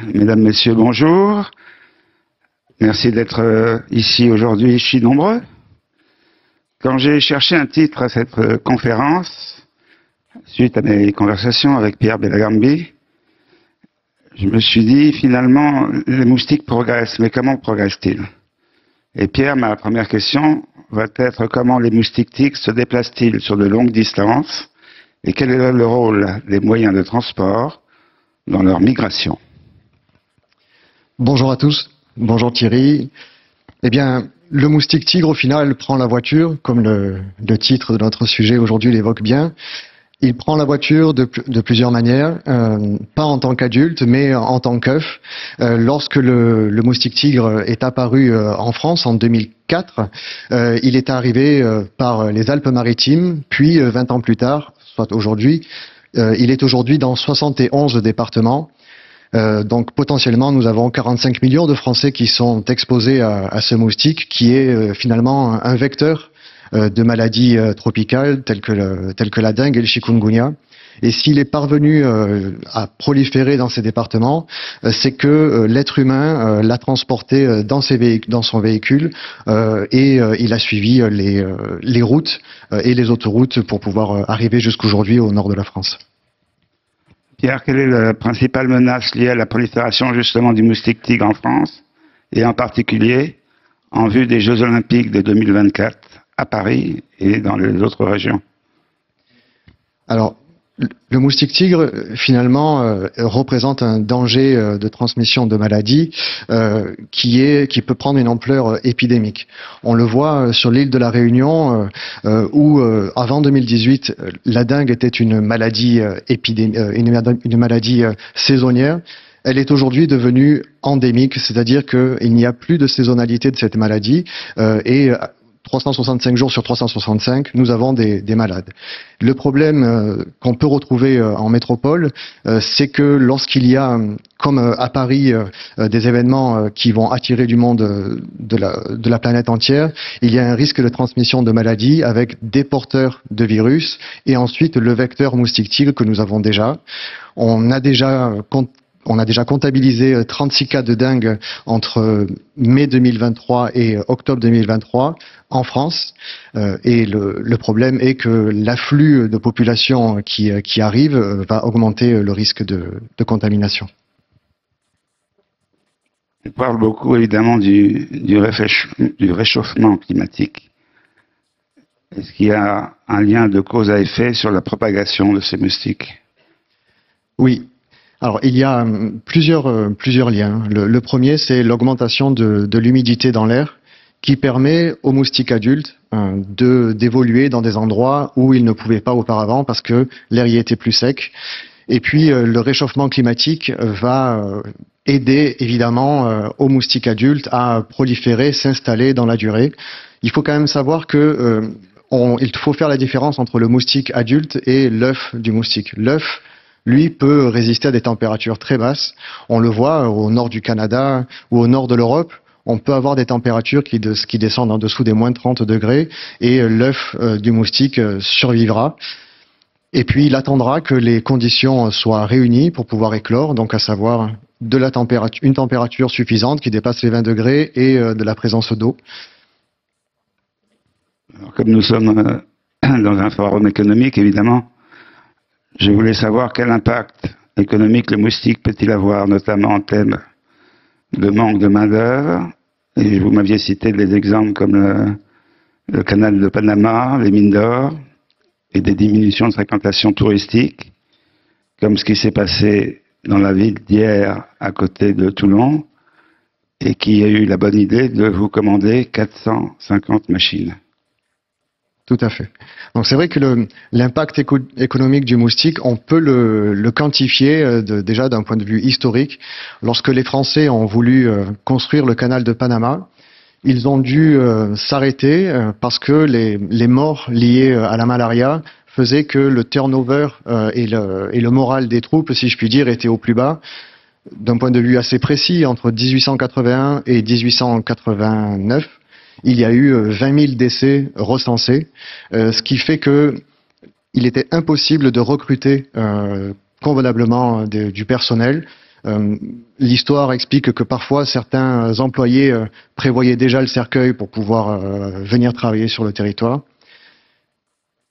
Mesdames, Messieurs, bonjour. Merci d'être ici aujourd'hui, je suis nombreux. Quand j'ai cherché un titre à cette conférence, suite à mes conversations avec Pierre Bellambi, je me suis dit, finalement, les moustiques progressent, mais comment progressent-ils? Et Pierre, ma première question va être comment les moustiques tigres se déplacent-ils sur de longues distances et quel est le rôle des moyens de transport dans leur migration? Bonjour à tous, bonjour Thierry. Eh bien, le moustique tigre, au final, prend la voiture, comme le titre de notre sujet aujourd'hui l'évoque bien. Il prend la voiture de plusieurs manières, pas en tant qu'adulte, mais en tant qu'œuf. Lorsque le moustique tigre est apparu en France en 2004, il est arrivé par les Alpes-Maritimes, puis 20 ans plus tard, soit aujourd'hui, il est aujourd'hui dans 71 départements. Donc potentiellement, nous avons 45 millions de Français qui sont exposés à ce moustique, qui est finalement un vecteur de maladies tropicales telles que la dengue et le chikungunya. Et s'il est parvenu à proliférer dans ces départements, c'est que l'être humain l'a transporté dans son véhicule et il a suivi les routes et les autoroutes pour pouvoir arriver jusqu'aujourd'hui au nord de la France. Pierre, quelle est la principale menace liée à la prolifération justement du moustique tigre en France et en particulier en vue des Jeux Olympiques de 2024 à Paris et dans les autres régions? Alors, le moustique tigre, finalement, représente un danger de transmission de maladies qui peut prendre une ampleur épidémique. On le voit sur l'île de la Réunion, où avant 2018, la dengue était une maladie une maladie saisonnière. Elle est aujourd'hui devenue endémique, c'est-à-dire qu'il n'y a plus de saisonnalité de cette maladie et 365 jours sur 365, nous avons des malades. Le problème qu'on peut retrouver en métropole, c'est que lorsqu'il y a, comme à Paris, des événements qui vont attirer du monde de la planète entière, il y a un risque de transmission de maladies avec des porteurs de virus et ensuite le vecteur moustique tigre que nous avons déjà. On a déjà comptabilisé 36 cas de dengue entre mai 2023 et octobre 2023 en France. Et le problème est que l'afflux de population qui arrive va augmenter le risque de contamination. On parle beaucoup évidemment du réchauffement climatique. Est-ce qu'il y a un lien de cause à effet sur la propagation de ces moustiques? Oui. Alors, il y a plusieurs liens. Le premier, c'est l'augmentation de l'humidité dans l'air qui permet aux moustiques adultes d'évoluer dans des endroits où ils ne pouvaient pas auparavant parce que l'air y était plus sec. Et puis, le réchauffement climatique va aider évidemment aux moustiques adultes à proliférer, s'installer dans la durée. Il faut quand même savoir que il faut faire la différence entre le moustique adulte et l'œuf du moustique. L'œuf, lui, peut résister à des températures très basses. On le voit au nord du Canada ou au nord de l'Europe. On peut avoir des températures qui descendent en dessous des moins 30 degrés et l'œuf du moustique survivra. Et puis, il attendra que les conditions soient réunies pour pouvoir éclore, donc à savoir une température suffisante qui dépasse les 20 degrés et de la présence d'eau. Alors, comme nous sommes dans un forum économique, évidemment, je voulais savoir quel impact économique le moustique peut-il avoir, notamment en termes de manque de main-d'œuvre. Et vous m'aviez cité des exemples comme le canal de Panama, les mines d'or, et des diminutions de fréquentation touristique, comme ce qui s'est passé dans la ville d'Hyères, à côté de Toulon, et qui a eu la bonne idée de vous commander 450 machines. Tout à fait. Donc c'est vrai que l'impact économique du moustique, on peut le quantifier déjà d'un point de vue historique. Lorsque les Français ont voulu construire le canal de Panama, ils ont dû s'arrêter parce que les morts liées à la malaria faisaient que le turnover et le moral des troupes, si je puis dire, était au plus bas. D'un point de vue assez précis, entre 1881 et 1889, il y a eu 20 000 décès recensés, ce qui fait que il était impossible de recruter convenablement du personnel. L'histoire explique que parfois certains employés prévoyaient déjà le cercueil pour pouvoir venir travailler sur le territoire.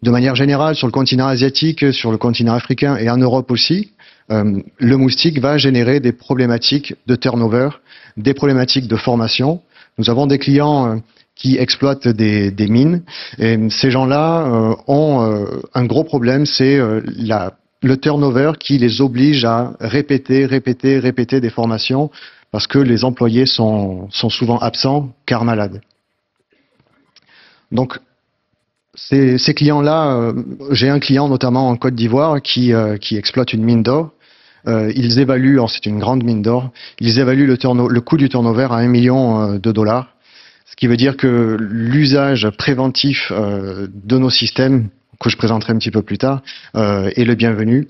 De manière générale, sur le continent asiatique, sur le continent africain et en Europe aussi, le moustique va générer des problématiques de turnover, des problématiques de formation. Nous avons des clients qui exploitent des mines et ces gens-là ont un gros problème, c'est le turnover qui les oblige à répéter des formations parce que les employés sont souvent absents car malades. Donc, ces clients-là, j'ai un client notamment en Côte d'Ivoire qui exploite une mine d'or. Ils évaluent, c'est une grande mine d'or, ils évaluent le coût du turnover à 1 million de dollars, ce qui veut dire que l'usage préventif de nos systèmes, que je présenterai un petit peu plus tard, est le bienvenu.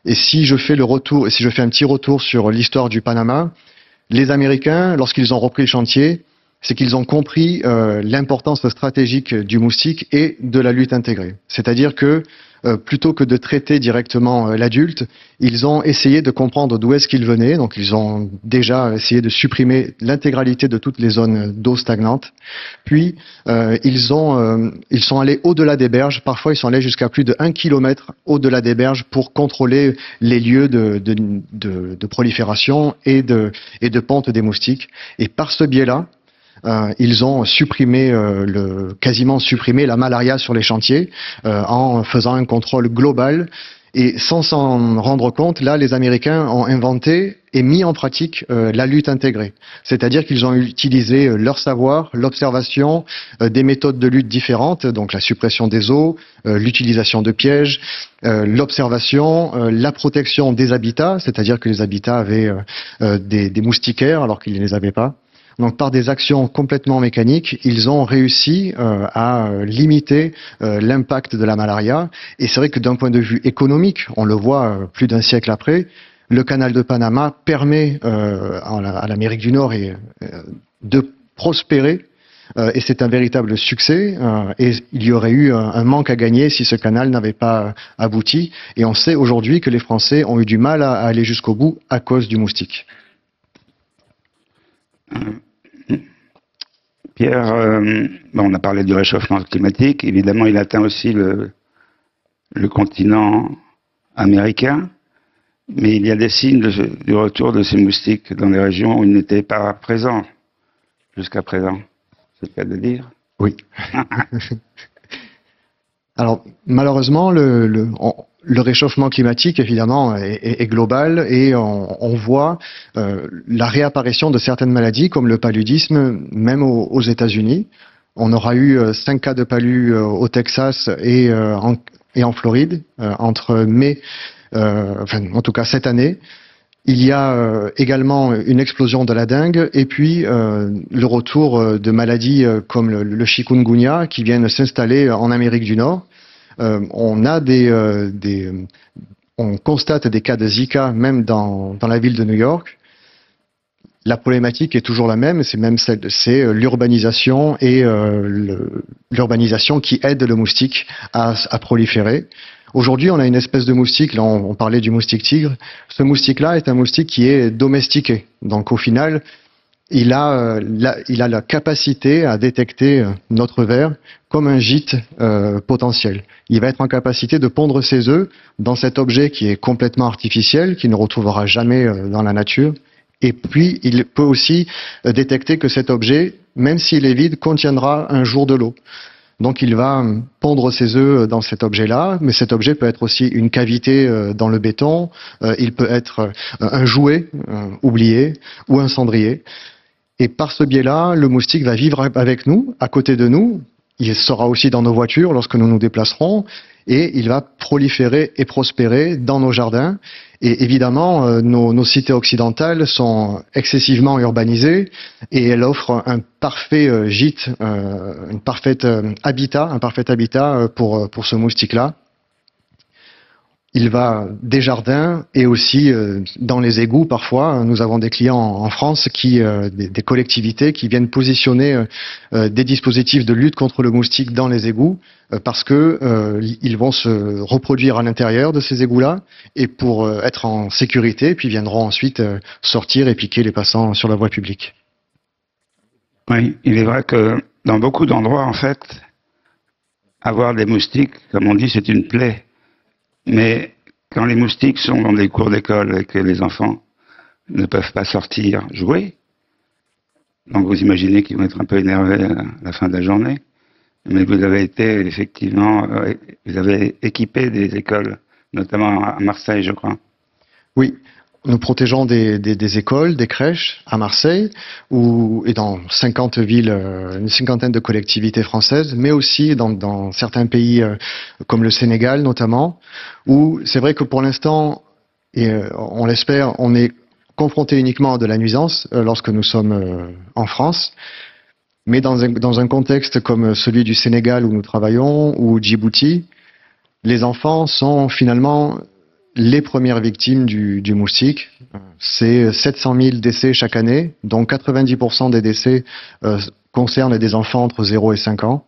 Et si je fais un petit retour sur l'histoire du Panama, les Américains, lorsqu'ils ont repris le chantier, c'est qu'ils ont compris l'importance stratégique du moustique et de la lutte intégrée. C'est-à-dire que plutôt que de traiter directement l'adulte, ils ont essayé de comprendre d'où est-ce qu'il venait. Donc ils ont déjà essayé de supprimer l'intégralité de toutes les zones d'eau stagnante. Puis ils sont allés au-delà des berges. Parfois ils sont allés jusqu'à plus de 1 kilomètre au-delà des berges pour contrôler les lieux de prolifération et de ponte des moustiques. Et par ce biais-là, ils ont quasiment supprimé la malaria sur les chantiers en faisant un contrôle global. Et sans s'en rendre compte, là, les Américains ont inventé et mis en pratique la lutte intégrée. C'est-à-dire qu'ils ont utilisé leur savoir, l'observation, des méthodes de lutte différentes, donc la suppression des eaux, l'utilisation de pièges, l'observation, la protection des habitats, c'est-à-dire que les habitats avaient des moustiquaires alors qu'ils ne les avaient pas. Donc par des actions complètement mécaniques, ils ont réussi à limiter l'impact de la malaria. Et c'est vrai que d'un point de vue économique, on le voit plus d'un siècle après, le canal de Panama permet à l'Amérique du Nord de prospérer. Et c'est un véritable succès. Et il y aurait eu un manque à gagner si ce canal n'avait pas abouti. Et on sait aujourd'hui que les Français ont eu du mal à aller jusqu'au bout à cause du moustique. Pierre, on a parlé du réchauffement climatique. Évidemment, il atteint aussi le continent américain. Mais il y a des signes du retour de ces moustiques dans les régions où ils n'étaient pas présents jusqu'à présent. C'est le cas de dire. Oui. Alors, malheureusement, le réchauffement climatique, évidemment, est global et on voit la réapparition de certaines maladies comme le paludisme, même aux États-Unis. On aura eu 5 cas de palu au Texas et en Floride entre mai, en tout cas cette année. Il y a également une explosion de la dengue et puis le retour de maladies comme le chikungunya qui viennent s'installer en Amérique du Nord. On constate des cas de Zika même dans la ville de New York. La problématique est toujours la même, c'est l'urbanisation et l'urbanisation qui aide le moustique à proliférer. Aujourd'hui, on a une espèce de moustique, là on parlait du moustique tigre. Ce moustique-là est un moustique qui est domestiqué. Donc au final, il a la capacité à détecter notre ver comme un gîte potentiel. Il va être en capacité de pondre ses œufs dans cet objet qui est complètement artificiel, qui ne retrouvera jamais dans la nature. Et puis, il peut aussi détecter que cet objet, même s'il est vide, contiendra un jour de l'eau. Donc il va pondre ses œufs dans cet objet-là, mais cet objet peut être aussi une cavité dans le béton, il peut être un jouet oublié ou un cendrier. Et par ce biais-là, le moustique va vivre avec nous, à côté de nous. Il sera aussi dans nos voitures lorsque nous nous déplacerons et il va proliférer et prospérer dans nos jardins. Et évidemment, nos cités occidentales sont excessivement urbanisées et elles offrent un parfait gîte, un parfait habitat pour ce moustique-là. Il va des jardins et aussi dans les égouts parfois. Nous avons des clients en France des collectivités qui viennent positionner des dispositifs de lutte contre le moustique dans les égouts parce que ils vont se reproduire à l'intérieur de ces égouts-là et pour être en sécurité, puis viendront ensuite sortir et piquer les passants sur la voie publique. Oui, il est vrai que dans beaucoup d'endroits, en fait, avoir des moustiques, comme on dit, c'est une plaie. Mais quand les moustiques sont dans des cours d'école et que les enfants ne peuvent pas sortir jouer, donc vous imaginez qu'ils vont être un peu énervés à la fin de la journée. Mais vous avez été effectivement, vous avez équipé des écoles, notamment à Marseille, je crois. Oui, nous protégeons des écoles, des crèches à Marseille et dans 50 villes, une cinquantaine de collectivités françaises, mais aussi dans certains pays comme le Sénégal notamment, où c'est vrai que pour l'instant, et on l'espère, on est confronté uniquement à de la nuisance lorsque nous sommes en France. Mais dans un contexte comme celui du Sénégal où nous travaillons, ou Djibouti, les enfants sont finalement les premières victimes du moustique. C'est 700 000 décès chaque année, dont 90% des décès concernent des enfants entre 0 et 5 ans.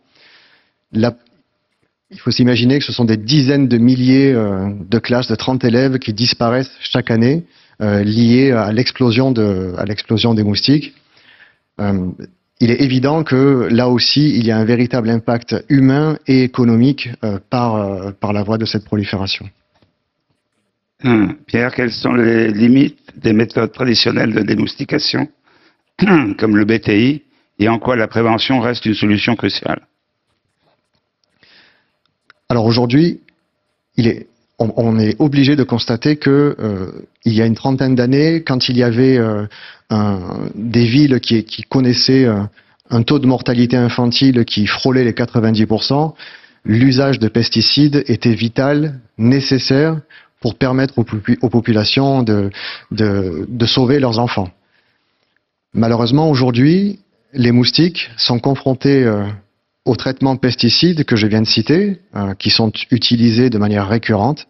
Là, il faut s'imaginer que ce sont des dizaines de milliers de classes de 30 élèves qui disparaissent chaque année liées à l'explosion des moustiques. Il est évident que là aussi, il y a un véritable impact humain et économique par la voie de cette prolifération. Pierre, quelles sont les limites des méthodes traditionnelles de démoustication, comme le BTI, et en quoi la prévention reste une solution cruciale? Alors aujourd'hui, on est obligé de constater que il y a une trentaine d'années, quand il y avait des villes qui connaissaient un taux de mortalité infantile qui frôlait les 90%, l'usage de pesticides était vital, nécessaire pour permettre aux populations de sauver leurs enfants. Malheureusement, aujourd'hui, les moustiques sont confrontés aux traitements pesticides que je viens de citer, qui sont utilisés de manière récurrente.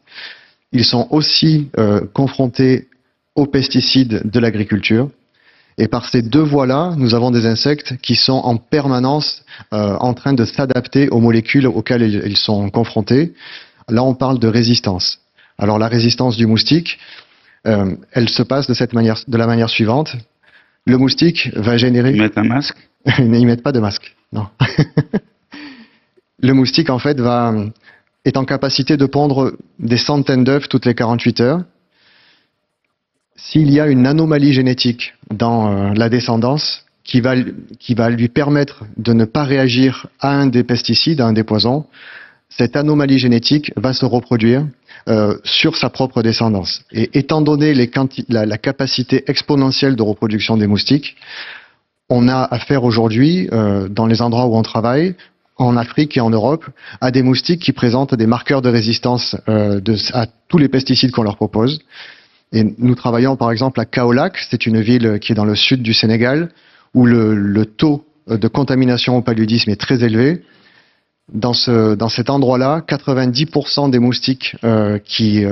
Ils sont aussi confrontés aux pesticides de l'agriculture. Et par ces deux voies-là, nous avons des insectes qui sont en permanence en train de s'adapter aux molécules auxquelles ils sont confrontés. Là, on parle de résistance. Alors la résistance du moustique, elle se passe de la manière suivante. Le moustique va générer... Ils mettent un masque? Ils ne mettent pas de masque, non. Le moustique, en fait, est en capacité de pondre des centaines d'œufs toutes les 48 heures. S'il y a une anomalie génétique dans la descendance qui va lui permettre de ne pas réagir à un des pesticides, à un des poisons, cette anomalie génétique va se reproduire sur sa propre descendance. Et étant donné la capacité exponentielle de reproduction des moustiques, on a affaire aujourd'hui, dans les endroits où on travaille, en Afrique et en Europe, à des moustiques qui présentent des marqueurs de résistance à tous les pesticides qu'on leur propose. Et nous travaillons par exemple à Kaolack, c'est une ville qui est dans le sud du Sénégal, où le taux de contamination au paludisme est très élevé. Dans cet endroit-là, 90% des moustiques qui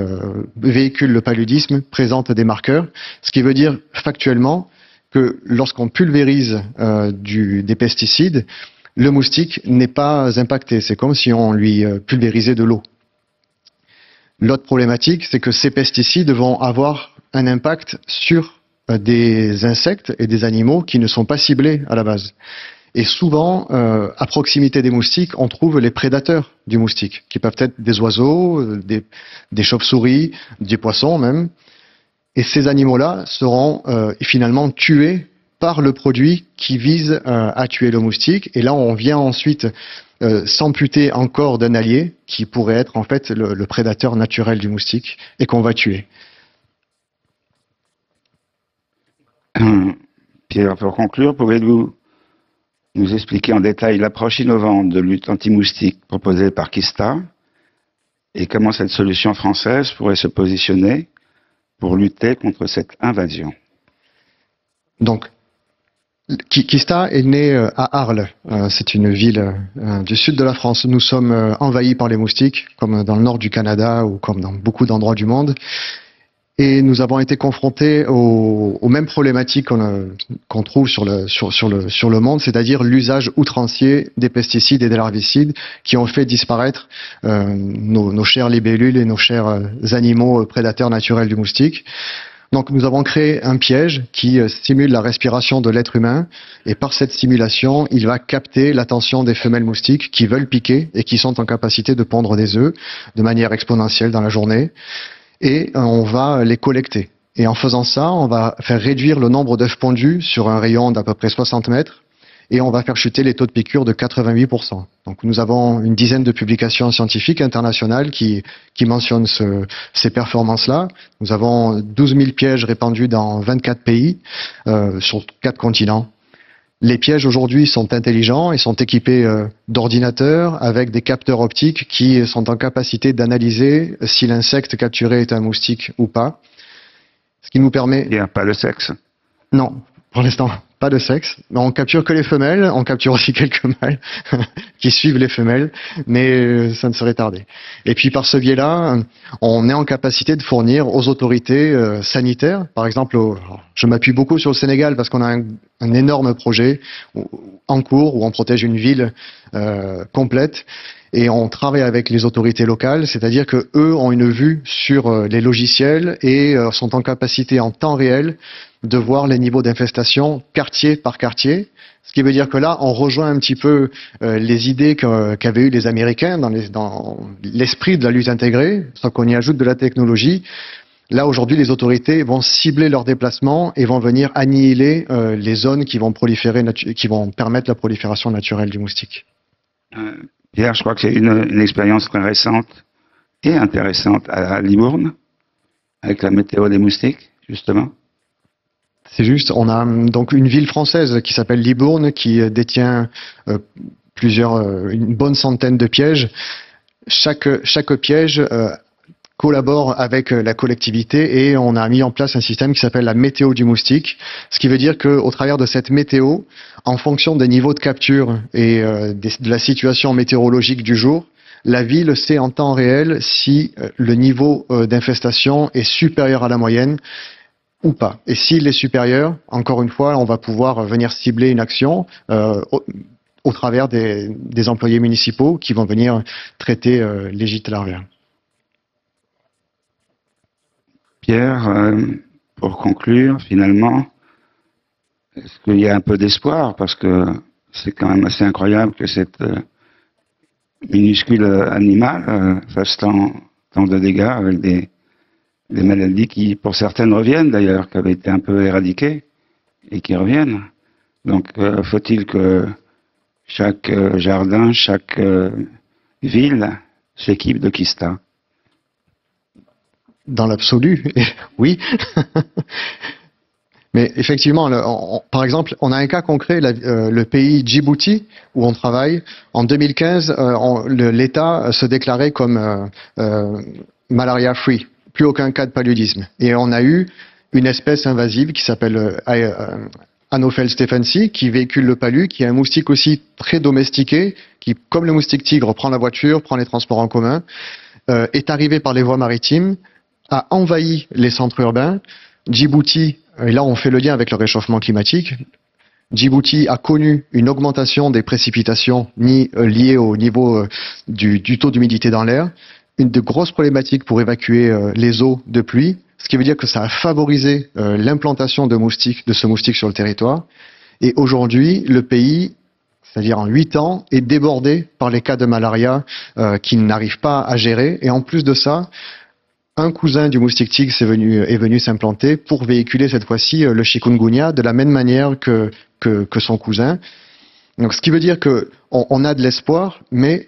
véhiculent le paludisme présentent des marqueurs, ce qui veut dire factuellement que lorsqu'on pulvérise des pesticides, le moustique n'est pas impacté. C'est comme si on lui pulvérisait de l'eau. L'autre problématique, c'est que ces pesticides vont avoir un impact sur des insectes et des animaux qui ne sont pas ciblés à la base. Et souvent, à proximité des moustiques, on trouve les prédateurs du moustique, qui peuvent être des oiseaux, des chauves-souris, des poissons même. Et ces animaux-là seront finalement tués par le produit qui vise à tuer le moustique. Et là, on vient ensuite s'amputer encore d'un allié qui pourrait être en fait le prédateur naturel du moustique et qu'on va tuer. Pierre, pour conclure, pouvez-vous nous expliquer en détail l'approche innovante de lutte anti-moustique proposée par Kista et comment cette solution française pourrait se positionner pour lutter contre cette invasion? Donc, Kista est né à Arles. C'est une ville du sud de la France. Nous sommes envahis par les moustiques, comme dans le nord du Canada ou comme dans beaucoup d'endroits du monde. Et nous avons été confrontés aux mêmes problématiques qu'on trouve sur le monde, c'est-à-dire l'usage outrancier des pesticides et des larvicides qui ont fait disparaître nos chères libellules et nos chers animaux prédateurs naturels du moustique. Donc nous avons créé un piège qui simule la respiration de l'être humain et par cette simulation, il va capter l'attention des femelles moustiques qui veulent piquer et qui sont en capacité de pondre des œufs de manière exponentielle dans la journée. Et on va les collecter. Et en faisant ça, on va faire réduire le nombre d'œufs pondus sur un rayon d'à peu près 60 mètres et on va faire chuter les taux de piqûre de 88%. Donc nous avons une dizaine de publications scientifiques internationales qui mentionnent ces performances-là. Nous avons 12 000 pièges répandus dans 24 pays sur 4 continents. Les pièges aujourd'hui sont intelligents et sont équipés d'ordinateurs avec des capteurs optiques qui sont en capacité d'analyser si l'insecte capturé est un moustique ou pas. Ce qui nous permet... Il n'y a pas le sexe. Non, pour l'instant, pas de sexe. On capture que les femelles, on capture aussi quelques mâles qui suivent les femelles, mais ça ne serait tardé. Et puis par ce biais-là, on est en capacité de fournir aux autorités sanitaires, par exemple, je m'appuie beaucoup sur le Sénégal parce qu'on a un énorme projet en cours où on protège une ville complète. Et on travaille avec les autorités locales, c'est-à-dire que eux ont une vue sur les logiciels et sont en capacité en temps réel de voir les niveaux d'infestation quartier par quartier. Ce qui veut dire que là, on rejoint un petit peu les idées qu'avaient eu les Américains dans l'esprit de la lutte intégrée, sauf qu'on y ajoute de la technologie. Là, aujourd'hui, les autorités vont cibler leurs déplacements et vont venir annihiler les zones qui vont proliférer, qui vont permettre la prolifération naturelle du moustique. Pierre, je crois que c'est une expérience très récente et intéressante à Libourne, avec la météo des moustiques, justement. C'est juste, on a donc une ville française qui s'appelle Libourne, qui détient une bonne centaine de pièges. Chaque piège collabore avec la collectivité et on a mis en place un système qui s'appelle la météo du moustique, ce qui veut dire qu'au travers de cette météo, en fonction des niveaux de capture et de la situation météorologique du jour, la ville sait en temps réel si le niveau d'infestation est supérieur à la moyenne ou pas. Et s'il est supérieur, encore une fois, on va pouvoir venir cibler une action au travers des employés municipaux qui vont venir traiter les gîtes larvaires. Pierre, pour conclure, finalement, est-ce qu'il y a un peu d'espoir? Parce que c'est quand même assez incroyable que cette minuscule animal fasse tant de dégâts avec des maladies qui, pour certaines, reviennent d'ailleurs, qui avaient été un peu éradiquées et qui reviennent. Donc, faut-il que chaque jardin, chaque ville s'équipe de Kista? Dans l'absolu, oui. Mais effectivement, par exemple, on a un cas concret, le pays Djibouti, où on travaille. En 2015, l'État se déclarait comme malaria free, plus aucun cas de paludisme. Et on a eu une espèce invasive qui s'appelle Anopheles stephensi, qui véhicule le palu, qui est un moustique aussi très domestiqué, qui, comme le moustique tigre, prend la voiture, prend les transports en commun, est arrivé par les voies maritimes, a envahi les centres urbains. Djibouti, et là on fait le lien avec le réchauffement climatique, Djibouti a connu une augmentation des précipitations liées au niveau du taux d'humidité dans l'air, une de grosses problématiques pour évacuer les eaux de pluie, ce qui veut dire que ça a favorisé l'implantation de ce moustique sur le territoire. Et aujourd'hui, le pays, c'est-à-dire en 8 ans, est débordé par les cas de malaria qu'il n'arrive pas à gérer. Et en plus de ça, un cousin du moustique tigre est venu s'implanter pour véhiculer cette fois-ci le chikungunya de la même manière que son cousin. Donc, ce qui veut dire que on a de l'espoir, mais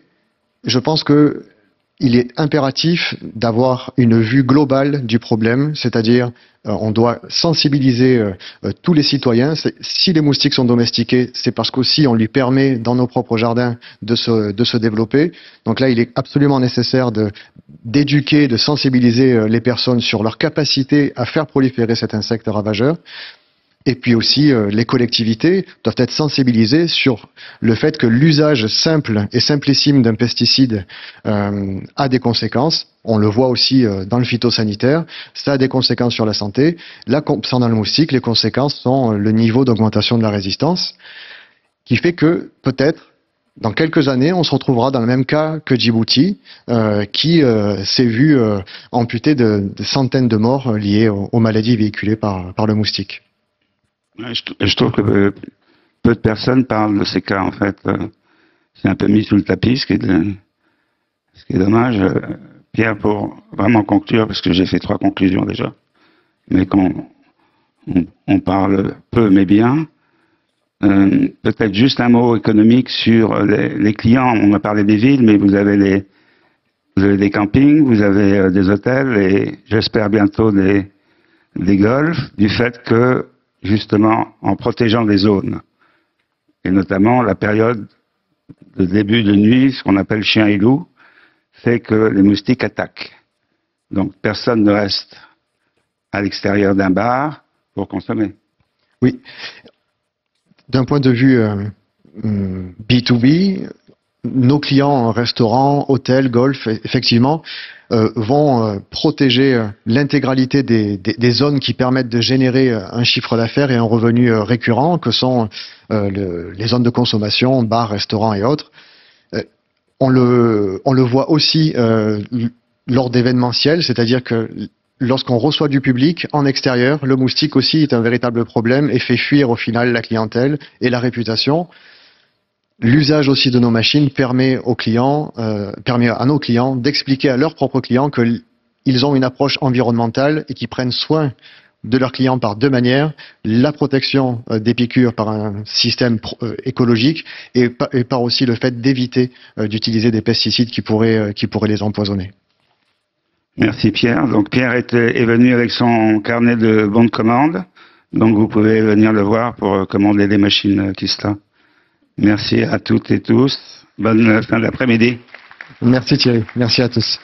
je pense que il est impératif d'avoir une vue globale du problème, c'est-à-dire on doit sensibiliser tous les citoyens. Si les moustiques sont domestiqués, c'est parce qu'aussi on lui permet dans nos propres jardins de se développer. Donc là, il est absolument nécessaire d'éduquer, de sensibiliser les personnes sur leur capacité à faire proliférer cet insecte ravageur. Et puis aussi, les collectivités doivent être sensibilisées sur le fait que l'usage simple et simplissime d'un pesticide a des conséquences. On le voit aussi dans le phytosanitaire, ça a des conséquences sur la santé. Là, concernant le moustique, les conséquences sont le niveau d'augmentation de la résistance, qui fait que peut-être dans quelques années, on se retrouvera dans le même cas que Djibouti, qui s'est vu amputé de centaines de morts liées aux maladies véhiculées par le moustique. Je trouve que peu de personnes parlent de ces cas, en fait. C'est un peu mis sous le tapis, ce qui est dommage. Pierre, pour vraiment conclure, parce que j'ai fait 3 conclusions déjà, mais quand on parle peu mais bien, peut-être juste un mot économique sur les clients. On a parlé des villes, mais vous avez des campings, vous avez des hôtels et j'espère bientôt des golfs, du fait que justement en protégeant des zones, et notamment la période de début de nuit, ce qu'on appelle chien et loup, fait que les moustiques attaquent. Donc personne ne reste à l'extérieur d'un bar pour consommer. Oui. D'un point de vue B2B, nos clients restaurants, hôtels, golf, effectivement, vont protéger l'intégralité des zones qui permettent de générer un chiffre d'affaires et un revenu récurrent, que sont les zones de consommation, bars, restaurants et autres. On le voit aussi lors d'événementiels, c'est-à-dire que lorsqu'on reçoit du public en extérieur, le moustique aussi est un véritable problème et fait fuir au final la clientèle et la réputation. L'usage aussi de nos machines permet à nos clients d'expliquer à leurs propres clients qu'ils ont une approche environnementale et qu'ils prennent soin de leurs clients par 2 manières: la protection des piqûres par un système écologique et par aussi le fait d'éviter d'utiliser des pesticides qui pourraient les empoisonner. Merci Pierre. Donc Pierre est venu avec son carnet de bons de commande. Donc vous pouvez venir le voir pour commander des machines Kista. Merci à toutes et tous. Bonne fin d'après-midi. Merci Thierry. Merci à tous.